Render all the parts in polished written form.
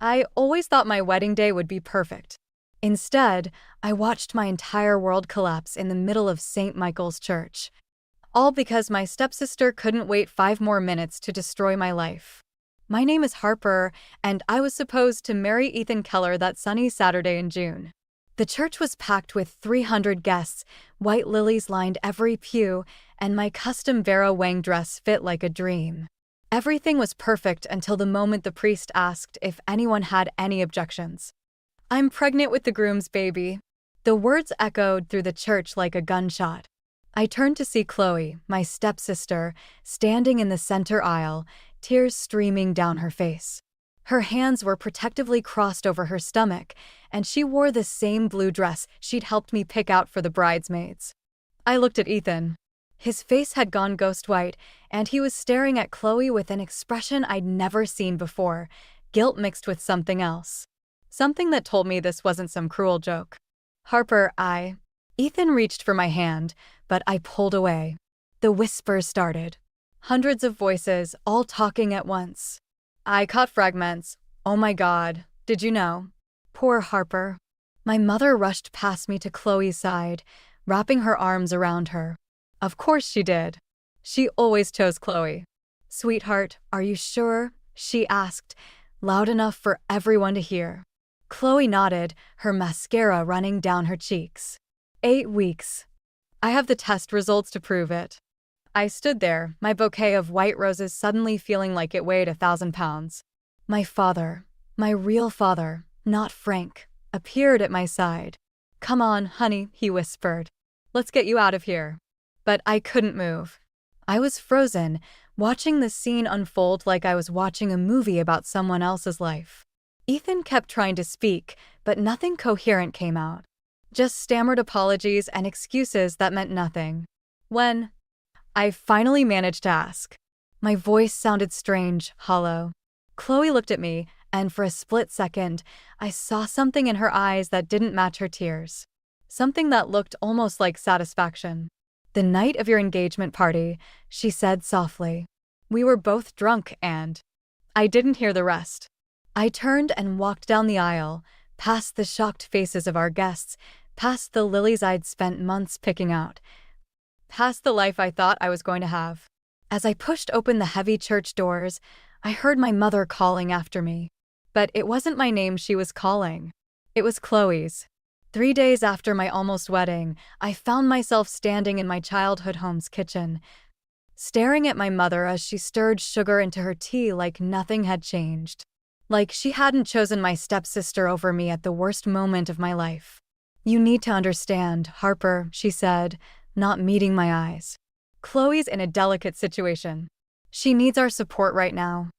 I always thought my wedding day would be perfect. Instead, I watched my entire world collapse in the middle of St. Michael's Church. All because my stepsister couldn't wait 5 more minutes to destroy my life. My name is Harper, and I was supposed to marry Ethan Keller that sunny Saturday in June. The church was packed with 300 guests, white lilies lined every pew, and my custom Vera Wang dress fit like a dream. Everything was perfect until the moment the priest asked if anyone had any objections. "I'm pregnant with the groom's baby." The words echoed through the church like a gunshot. I turned to see Chloe, my stepsister, standing in the center aisle, tears streaming down her face. Her hands were protectively crossed over her stomach, and she wore the same blue dress she'd helped me pick out for the bridesmaids. I looked at Ethan. His face had gone ghost white, and he was staring at Chloe with an expression I'd never seen before, guilt mixed with something else. Something that told me this wasn't some cruel joke. "Harper, Ethan reached for my hand, but I pulled away. The whispers started. Hundreds of voices, all talking at once. I caught fragments. "Oh my God, did you know?" Poor Harper. My mother rushed past me to Chloe's side, wrapping her arms around her. Of course she did. She always chose Chloe. "Sweetheart, are you sure?" she asked, loud enough for everyone to hear. Chloe nodded, her mascara running down her cheeks. 8 weeks. I have the test results to prove it. I stood there, my bouquet of white roses suddenly feeling like it weighed 1,000 pounds. My father, my real father, not Frank, appeared at my side. "Come on, honey," he whispered. "Let's get you out of here." But I couldn't move. I was frozen, watching the scene unfold like I was watching a movie about someone else's life. Ethan kept trying to speak, but nothing coherent came out. Just stammered apologies and excuses that meant nothing. When I finally managed to ask, my voice sounded strange, hollow. Chloe looked at me, and for a split second, I saw something in her eyes that didn't match her tears. Something that looked almost like satisfaction. "The night of your engagement party," she said softly. "We were both drunk and—" I didn't hear the rest. I turned and walked down the aisle, past the shocked faces of our guests, past the lilies I'd spent months picking out, past the life I thought I was going to have. As I pushed open the heavy church doors, I heard my mother calling after me. But it wasn't my name she was calling. It was Chloe's. 3 days after my almost wedding, I found myself standing in my childhood home's kitchen, staring at my mother as she stirred sugar into her tea like nothing had changed. Like she hadn't chosen my stepsister over me at the worst moment of my life. "You need to understand, Harper," she said, not meeting my eyes. "Chloe's in a delicate situation. She needs our support right now."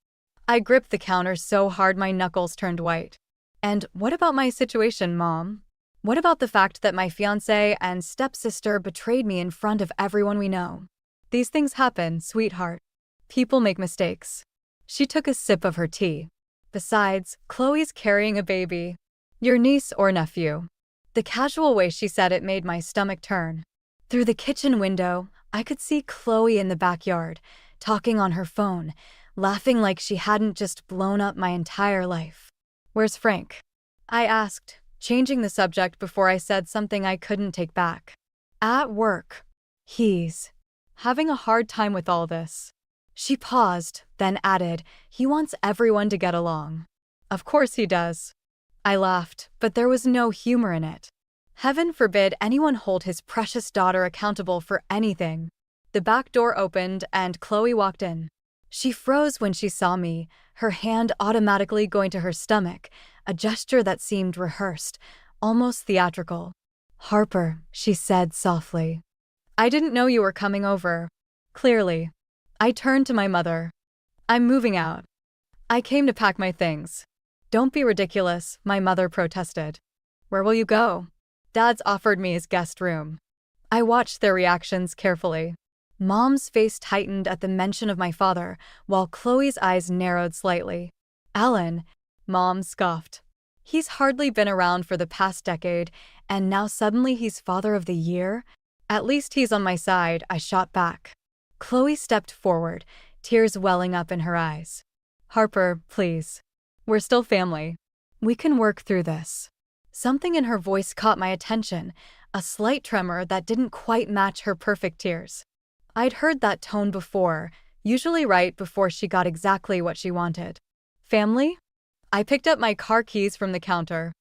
I gripped the counter so hard my knuckles turned white. "And what about my situation, Mom? What about the fact that my fiance and stepsister betrayed me in front of everyone we know? These things happen, sweetheart. People make mistakes." She took a sip of her tea. "Besides, Chloe's carrying a baby. Your niece or nephew." The casual way she said it made my stomach turn. Through the kitchen window, I could see Chloe in the backyard, talking on her phone, laughing like she hadn't just blown up my entire life. "Where's Frank?" I asked, changing the subject before I said something I couldn't take back. "At work. He's having a hard time with all this." She paused, then added, "He wants everyone to get along." "Of course he does." I laughed, but there was no humor in it. Heaven forbid anyone hold his precious daughter accountable for anything. The back door opened and Chloe walked in. She froze when she saw me, her hand automatically going to her stomach, a gesture that seemed rehearsed, almost theatrical. "Harper," she said softly. "I didn't know you were coming over." Clearly. I turned to my mother. "I'm moving out. I came to pack my things." "Don't be ridiculous," my mother protested. "Where will you go?" Dad's offered me his guest room. I watched their reactions carefully. Mom's face tightened at the mention of my father, while Chloe's eyes narrowed slightly. "Alan," Mom scoffed. "He's hardly been around for the past decade, and now suddenly he's father of the year? At least he's on my side," I shot back. Chloe stepped forward, tears welling up in her eyes. "Harper, please. We're still family. We can work through this. Something in her voice caught my attention, a slight tremor that didn't quite match her perfect tears. I'd heard that tone before, usually right before she got exactly what she wanted. Family? I picked up my car keys from the counter.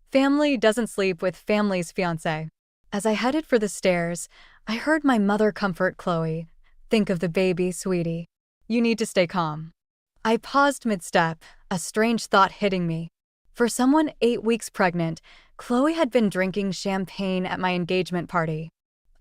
Family doesn't sleep with family's fiance. As I headed for the stairs, I heard my mother comfort Chloe. Think of the baby, sweetie. You need to stay calm. I paused mid-step, a strange thought hitting me. For someone 8 weeks pregnant, Chloe had been drinking champagne at my engagement party.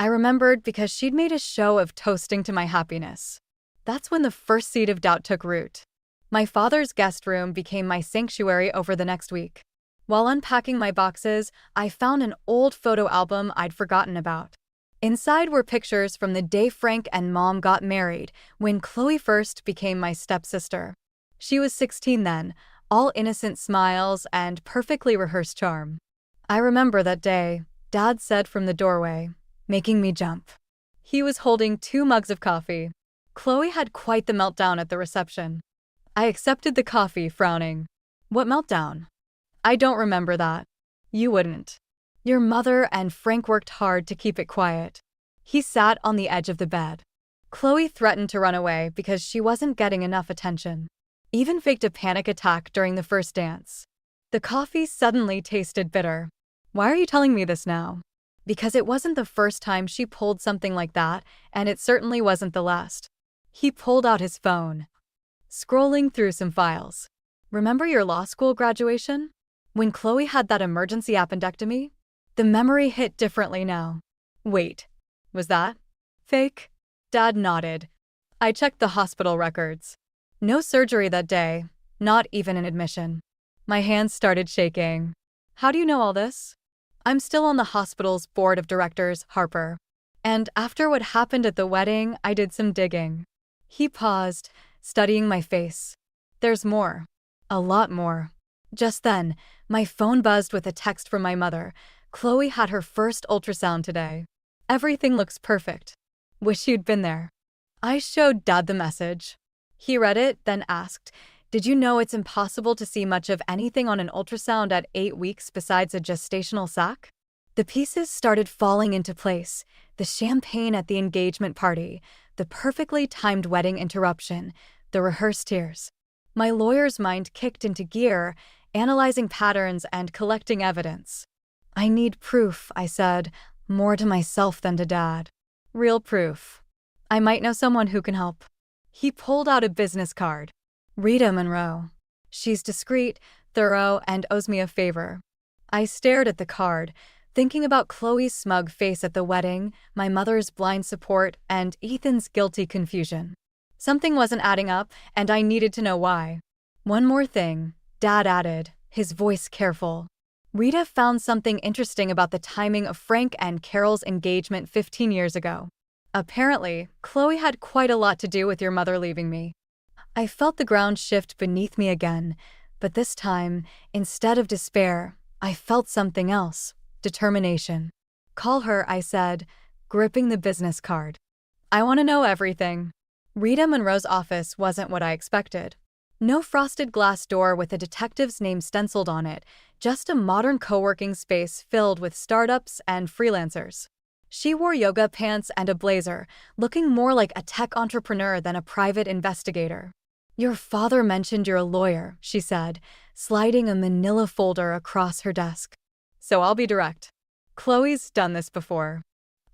I remembered because she'd made a show of toasting to my happiness. That's when the first seed of doubt took root. My father's guest room became my sanctuary over the next week. While unpacking my boxes, I found an old photo album I'd forgotten about. Inside were pictures from the day Frank and Mom got married, when Chloe first became my stepsister. She was 16 then, all innocent smiles and perfectly rehearsed charm. I remember that day, Dad said from the doorway, making me jump. He was holding 2 mugs of coffee. Chloe had quite the meltdown at the reception. I accepted the coffee, frowning. What meltdown? I don't remember that. You wouldn't. Your mother and Frank worked hard to keep it quiet. He sat on the edge of the bed. Chloe threatened to run away because she wasn't getting enough attention. Even faked a panic attack during the first dance. The coffee suddenly tasted bitter. Why are you telling me this now? Because it wasn't the first time she pulled something like that, and it certainly wasn't the last. He pulled out his phone, scrolling through some files. Remember your law school graduation? When Chloe had that emergency appendectomy? The memory hit differently now. Wait, was that fake? Dad nodded. I checked the hospital records. No surgery that day, not even an admission. My hands started shaking. How do you know all this? I'm still on the hospital's board of directors, Harper. And after what happened at the wedding, I did some digging. He paused, studying my face. There's more. A lot more. Just then, my phone buzzed with a text from my mother. Chloe had her first ultrasound today. Everything looks perfect. Wish you'd been there. I showed Dad the message. He read it, then asked, Did you know it's impossible to see much of anything on an ultrasound at 8 weeks besides a gestational sac? The pieces started falling into place. The champagne at the engagement party, the perfectly timed wedding interruption, the rehearsed tears. My lawyer's mind kicked into gear, analyzing patterns and collecting evidence. I need proof, I said, more to myself than to Dad. Real proof. I might know someone who can help. He pulled out a business card. Rita Monroe. She's discreet, thorough, and owes me a favor. I stared at the card, thinking about Chloe's smug face at the wedding, my mother's blind support, and Ethan's guilty confusion. Something wasn't adding up, and I needed to know why. One more thing, Dad added, his voice careful. Rita found something interesting about the timing of Frank and Carol's engagement 15 years ago. Apparently, Chloe had quite a lot to do with your mother leaving me. I felt the ground shift beneath me again, but this time, instead of despair, I felt something else, determination. Call her, I said, gripping the business card. I want to know everything. Rita Monroe's office wasn't what I expected. No frosted glass door with a detective's name stenciled on it, just a modern co-working space filled with startups and freelancers. She wore yoga pants and a blazer, looking more like a tech entrepreneur than a private investigator. Your father mentioned you're a lawyer, she said, sliding a manila folder across her desk. So I'll be direct. Chloe's done this before.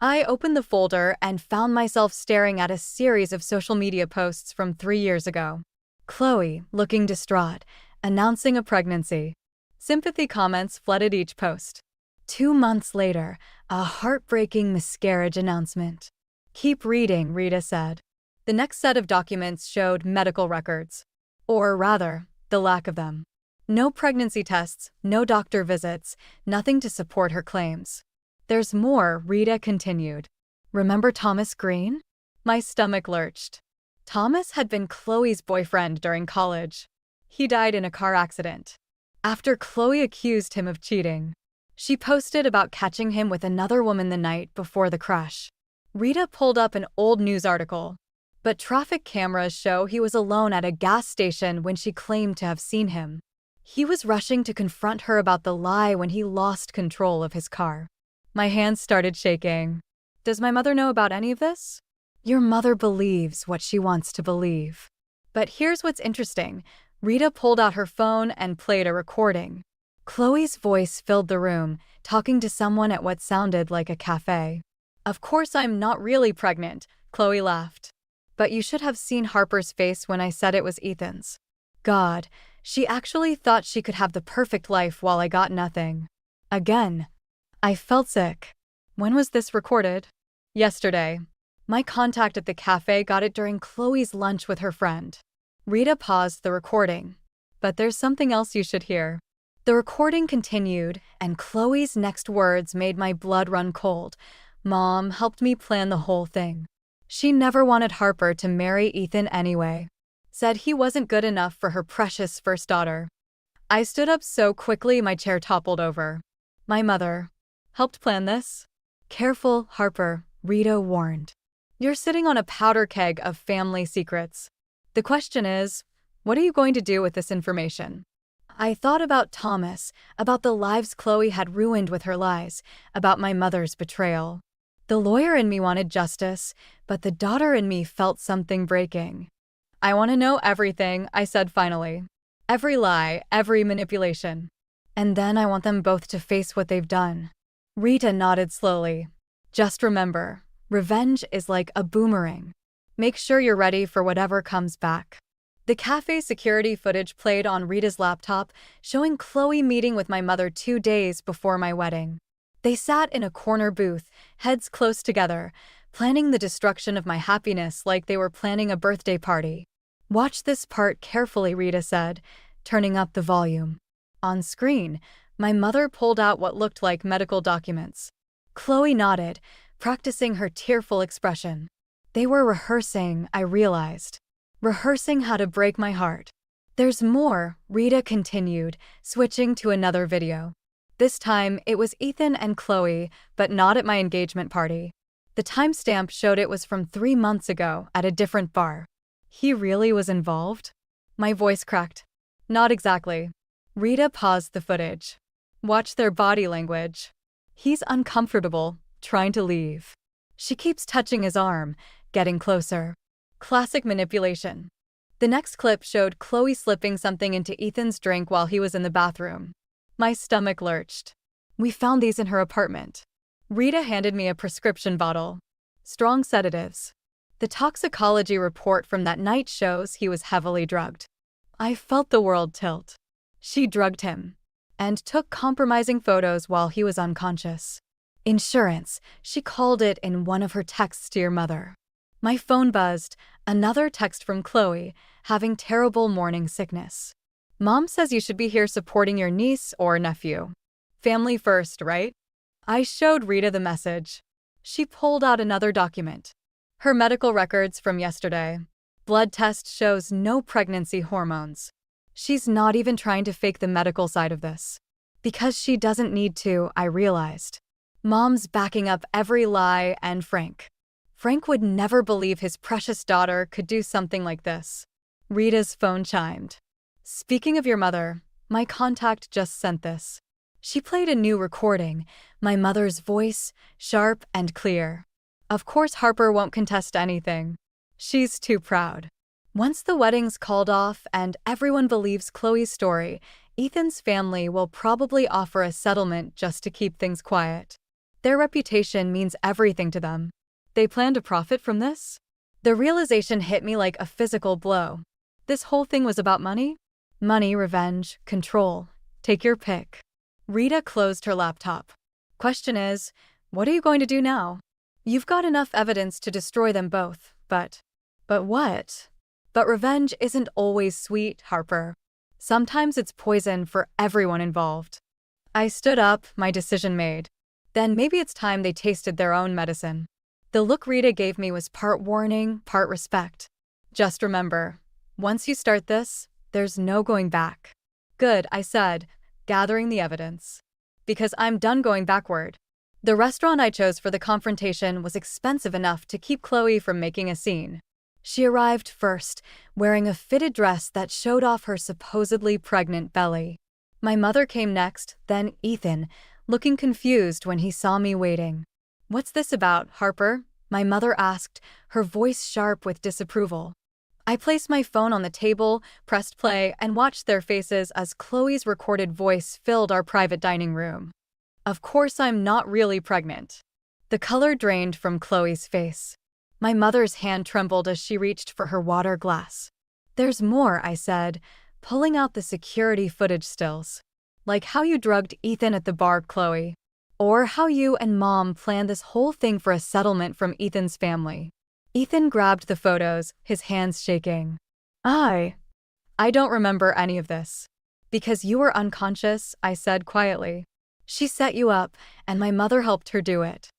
I opened the folder and found myself staring at a series of social media posts from 3 years ago. Chloe, looking distraught, announcing a pregnancy. Sympathy comments flooded each post. 2 months later, a heartbreaking miscarriage announcement. Keep reading, Rita said. The next set of documents showed medical records. Or rather, the lack of them. No pregnancy tests, no doctor visits, nothing to support her claims. There's more, Rita continued. Remember Thomas Green? My stomach lurched. Thomas had been Chloe's boyfriend during college. He died in a car accident. After Chloe accused him of cheating, she posted about catching him with another woman the night before the crash. Rita pulled up an old news article, but traffic cameras show he was alone at a gas station when she claimed to have seen him. He was rushing to confront her about the lie when he lost control of his car. My hands started shaking. Does my mother know about any of this? Your mother believes what she wants to believe. But here's what's interesting. Rita pulled out her phone and played a recording. Chloe's voice filled the room, talking to someone at what sounded like a cafe. Of course I'm not really pregnant, Chloe laughed. But you should have seen Harper's face when I said it was Ethan's. God, she actually thought she could have the perfect life while I got nothing. Again. I felt sick. When was this recorded? Yesterday. My contact at the cafe got it during Chloe's lunch with her friend. Rita paused the recording. But there's something else you should hear. The recording continued, and Chloe's next words made my blood run cold. Mom helped me plan the whole thing. She never wanted Harper to marry Ethan anyway. Said he wasn't good enough for her precious first daughter. I stood up so quickly my chair toppled over. My mother helped plan this? Careful, Harper, Rita warned. You're sitting on a powder keg of family secrets. The question is, what are you going to do with this information? I thought about Thomas, about the lives Chloe had ruined with her lies, about my mother's betrayal. The lawyer in me wanted justice, but the daughter in me felt something breaking. I want to know everything, I said finally. Every lie, every manipulation. And then I want them both to face what they've done. Rita nodded slowly. Just remember, revenge is like a boomerang. Make sure you're ready for whatever comes back. The cafe security footage played on Rita's laptop, showing Chloe meeting with my mother 2 days before my wedding. They sat in a corner booth, heads close together, planning the destruction of my happiness like they were planning a birthday party. Watch this part carefully, Rita said, turning up the volume. On screen, my mother pulled out what looked like medical documents. Chloe nodded, practicing her tearful expression. They were rehearsing, I realized. Rehearsing how to break my heart. There's more, Rita continued, switching to another video. This time, it was Ethan and Chloe, but not at my engagement party. The timestamp showed it was from 3 months ago at a different bar. He really was involved? My voice cracked. Not exactly. Rita paused the footage. Watch their body language. He's uncomfortable, trying to leave. She keeps touching his arm, getting closer. Classic manipulation. The next clip showed Chloe slipping something into Ethan's drink while he was in the bathroom. My stomach lurched. We found these in her apartment. Rita handed me a prescription bottle. Strong sedatives. The toxicology report from that night shows he was heavily drugged. I felt the world tilt. She drugged him and took compromising photos while he was unconscious. Insurance, she called it in one of her texts to your mother. My phone buzzed, another text from Chloe, having terrible morning sickness. Mom says you should be here supporting your niece or nephew. Family first, right? I showed Rita the message. She pulled out another document. Her medical records from yesterday. Blood test shows no pregnancy hormones. She's not even trying to fake the medical side of this. Because she doesn't need to, I realized. Mom's backing up every lie, and Frank would never believe his precious daughter could do something like this. Rita's phone chimed. Speaking of your mother, my contact just sent this. She played a new recording, my mother's voice, sharp and clear. Of course Harper won't contest anything. She's too proud. Once the wedding's called off and everyone believes Chloe's story, Ethan's family will probably offer a settlement just to keep things quiet. Their reputation means everything to them. They plan to profit from this? The realization hit me like a physical blow. This whole thing was about money? Money, revenge, control. Take your pick. Rita closed her laptop. Question is, what are you going to do now? You've got enough evidence to destroy them both, but what? But revenge isn't always sweet, Harper. Sometimes it's poison for everyone involved. I stood up, my decision made. Then maybe it's time they tasted their own medicine. The look Rita gave me was part warning, part respect. Just remember, once you start this, there's no going back. Good, I said, gathering the evidence. Because I'm done going backward. The restaurant I chose for the confrontation was expensive enough to keep Chloe from making a scene. She arrived first, wearing a fitted dress that showed off her supposedly pregnant belly. My mother came next, then Ethan, looking confused when he saw me waiting. "What's this about, Harper?" my mother asked, her voice sharp with disapproval. I placed my phone on the table, pressed play, and watched their faces as Chloe's recorded voice filled our private dining room. "Of course I'm not really pregnant." The color drained from Chloe's face. My mother's hand trembled as she reached for her water glass. "There's more," I said, pulling out the security footage stills. "Like how you drugged Ethan at the bar, Chloe. Or how you and Mom planned this whole thing for a settlement from Ethan's family." Ethan grabbed the photos, his hands shaking. I don't remember any of this." "Because you were unconscious," I said quietly. "She set you up, and my mother helped her do it."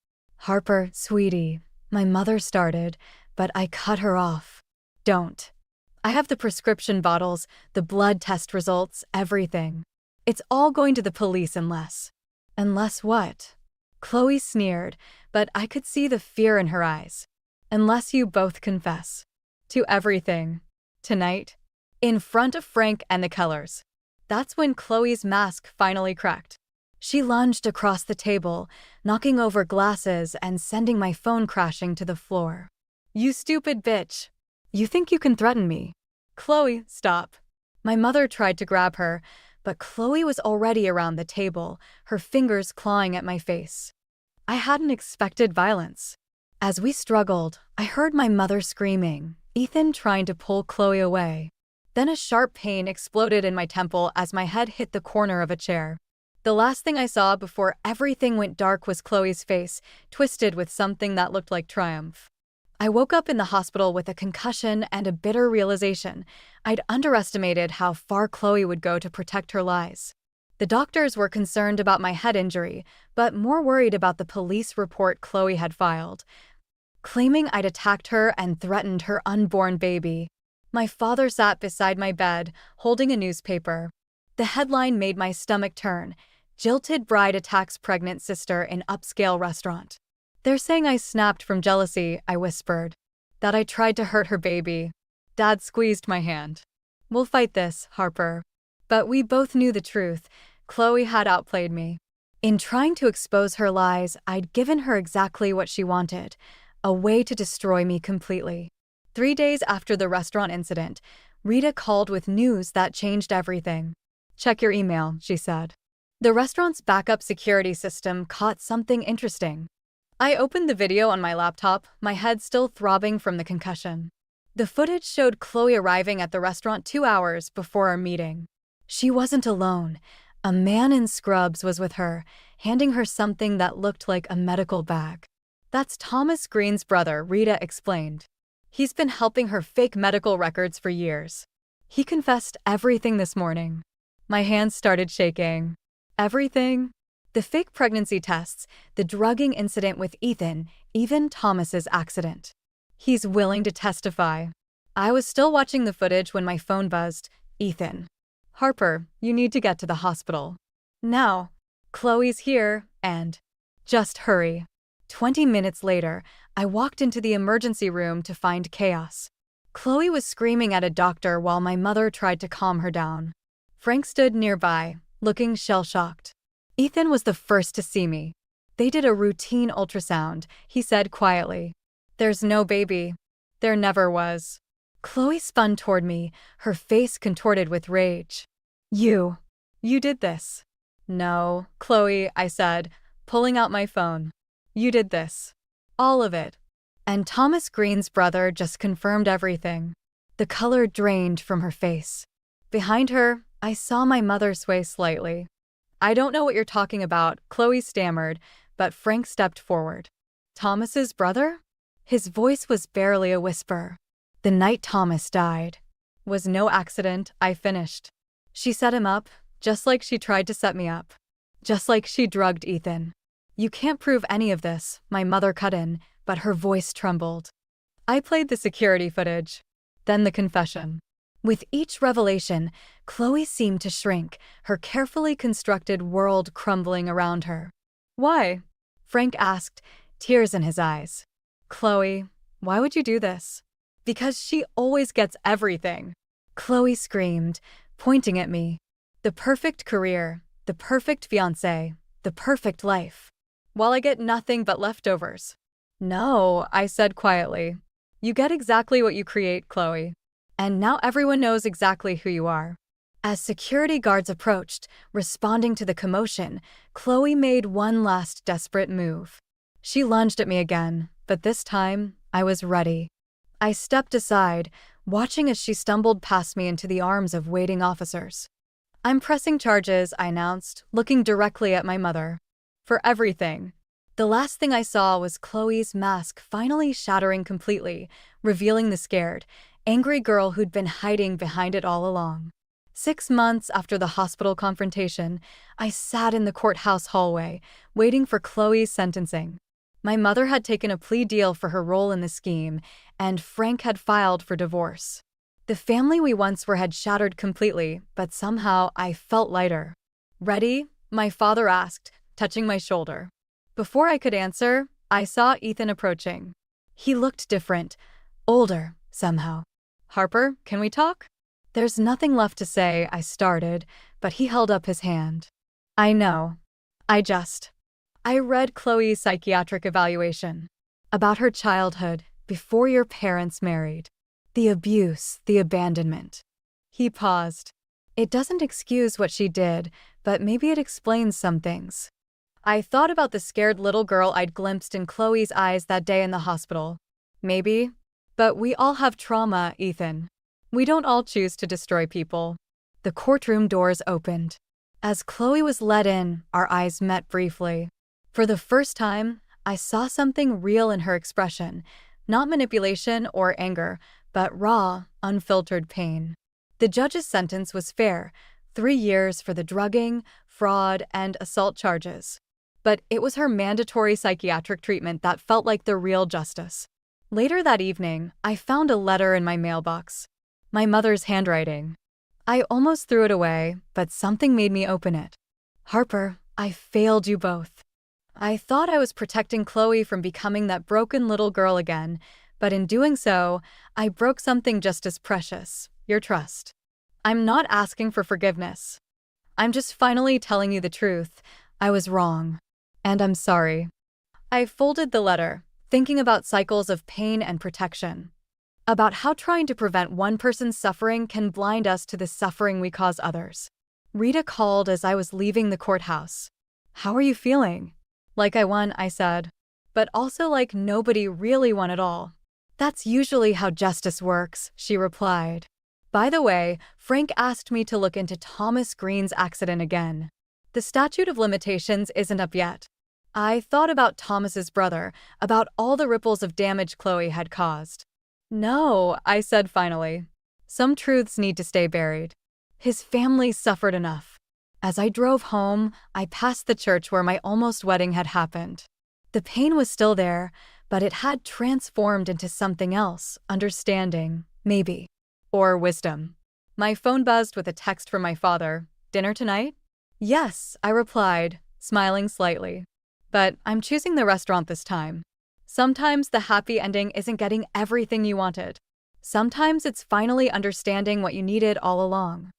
"Harper, sweetie," my mother started, but I cut her off. "Don't. I have the prescription bottles, the blood test results, everything. It's all going to the police unless—" "Unless what?" Chloe sneered, but I could see the fear in her eyes. "Unless you both confess. To everything. Tonight. In front of Frank and the Kellers." That's when Chloe's mask finally cracked. She lunged across the table, knocking over glasses and sending my phone crashing to the floor. "You stupid bitch. You think you can threaten me?" "Chloe, stop." My mother tried to grab her, but Chloe was already around the table, her fingers clawing at my face. I hadn't expected violence. As we struggled, I heard my mother screaming, Ethan trying to pull Chloe away. Then a sharp pain exploded in my temple as my head hit the corner of a chair. The last thing I saw before everything went dark was Chloe's face, twisted with something that looked like triumph. I woke up in the hospital with a concussion and a bitter realization. I'd underestimated how far Chloe would go to protect her lies. The doctors were concerned about my head injury, but more worried about the police report Chloe had filed, claiming I'd attacked her and threatened her unborn baby. My father sat beside my bed, holding a newspaper. The headline made my stomach turn: "Jilted bride attacks pregnant sister in upscale restaurant." "They're saying I snapped from jealousy," I whispered. "That I tried to hurt her baby." Dad squeezed my hand. "We'll fight this, Harper." But we both knew the truth. Chloe had outplayed me. In trying to expose her lies, I'd given her exactly what she wanted: a way to destroy me completely. 3 days after the restaurant incident, Rita called with news that changed everything. "Check your email," she said. The restaurant's backup security system caught something interesting. I opened the video on my laptop, my head still throbbing from the concussion. The footage showed Chloe arriving at the restaurant 2 hours before our meeting. She wasn't alone. A man in scrubs was with her, handing her something that looked like a medical bag. "That's Thomas Green's brother," Rita explained. "He's been helping her fake medical records for years. He confessed everything this morning." My hands started shaking. Everything? The fake pregnancy tests, the drugging incident with Ethan, even Thomas's accident. "He's willing to testify." I was still watching the footage when my phone buzzed. "Ethan. Harper, you need to get to the hospital. Now. Chloe's here, and—" "Just hurry." 20 minutes later, I walked into the emergency room to find chaos. Chloe was screaming at a doctor while my mother tried to calm her down. Frank stood nearby, looking shell-shocked. Ethan was the first to see me. "They did a routine ultrasound," he said quietly. "There's no baby. There never was." Chloe spun toward me, her face contorted with rage. You did this." "No, Chloe," I said, pulling out my phone. "You did this. All of it." And Thomas Green's brother just confirmed everything. The color drained from her face. Behind her, I saw my mother sway slightly. "I don't know what you're talking about," Chloe stammered, but Frank stepped forward. "Thomas's brother?" His voice was barely a whisper. "The night Thomas died was no accident," I finished. "She set him up, just like she tried to set me up. Just like she drugged Ethan." "You can't prove any of this," my mother cut in, but her voice trembled. I played the security footage. Then the confession. With each revelation, Chloe seemed to shrink, her carefully constructed world crumbling around her. "Why?" Frank asked, tears in his eyes. "Chloe, why would you do this?" Because she always gets everything. Chloe screamed, pointing at me. The perfect career, the perfect fiancé, the perfect life. While I get nothing but leftovers. No, I said quietly. You get exactly what you create, Chloe. And now everyone knows exactly who you are. As security guards approached, responding to the commotion, Chloe made one last desperate move. She lunged at me again, but this time, I was ready. I stepped aside, watching as she stumbled past me into the arms of waiting officers. I'm pressing charges, I announced, looking directly at my mother. For everything. The last thing I saw was Chloe's mask finally shattering completely, revealing the scared, angry girl who'd been hiding behind it all along. 6 months after the hospital confrontation, I sat in the courthouse hallway, waiting for Chloe's sentencing. My mother had taken a plea deal for her role in the scheme, and Frank had filed for divorce. The family we once were had shattered completely, but somehow I felt lighter. Ready? My father asked, touching my shoulder. Before I could answer, I saw Ethan approaching. He looked different, older, somehow. Harper, can we talk? There's nothing left to say, I started, but he held up his hand. I know. I read Chloe's psychiatric evaluation. About her childhood, before your parents married. The abuse, the abandonment. He paused. It doesn't excuse what she did, but maybe it explains some things. I thought about the scared little girl I'd glimpsed in Chloe's eyes that day in the hospital. Maybe. But we all have trauma, Ethan. We don't all choose to destroy people. The courtroom doors opened. As Chloe was let in, our eyes met briefly. For the first time, I saw something real in her expression, not manipulation or anger, but raw, unfiltered pain. The judge's sentence was fair, 3 years for the drugging, fraud, and assault charges. But it was her mandatory psychiatric treatment that felt like the real justice. Later that evening, I found a letter in my mailbox. My mother's handwriting. I almost threw it away, but something made me open it. Harper, I failed you both. I thought I was protecting Chloe from becoming that broken little girl again, but in doing so, I broke something just as precious, your trust. I'm not asking for forgiveness. I'm just finally telling you the truth. I was wrong. And I'm sorry. I folded the letter, thinking about cycles of pain and protection. About how trying to prevent one person's suffering can blind us to the suffering we cause others. Rita called as I was leaving the courthouse. How are you feeling? Like I won, I said. But also like nobody really won at all. That's usually how justice works, she replied. By the way, Frank asked me to look into Thomas Green's accident again. The statute of limitations isn't up yet. I thought about Thomas's brother, about all the ripples of damage Chloe had caused. No, I said finally. Some truths need to stay buried. His family suffered enough. As I drove home, I passed the church where my almost wedding had happened. The pain was still there, but it had transformed into something else, understanding, maybe, or wisdom. My phone buzzed with a text from my father. Dinner tonight? Yes, I replied, smiling slightly. But I'm choosing the restaurant this time. Sometimes the happy ending isn't getting everything you wanted. Sometimes it's finally understanding what you needed all along.